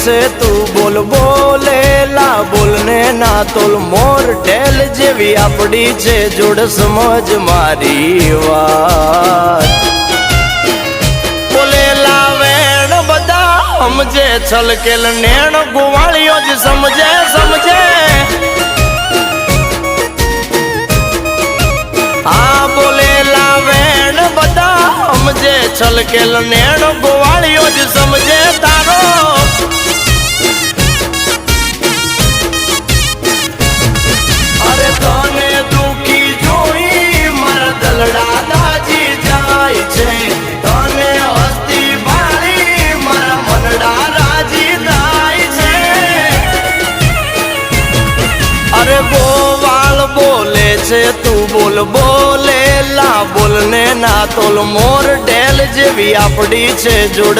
છે તું બોલ બોલેલા બોલને ના તોલ મોર ઢેલ જેવી આપડી છે જોડ સમજ મારી વાત બોલેલા વેણ બધા સમજે છલકેલ નેણ ગોવાળીઓ જ સમજે સમજે હા બોલેલા વેણ બધા સમજે છલકેલ નેણ ગોવાળીઓ જ સમજે તારો અરે તને દુખી જોઈ મારા દલડા દાજી જાય છે તને હસ્તી ભાળી મારા મનડા રાજી થાય છે અરે ગોવાળ બોલે છે તું બોલ બોલેલા બોલને ના તોલ મોર ઢેલ જેવી આપડી છે જોડ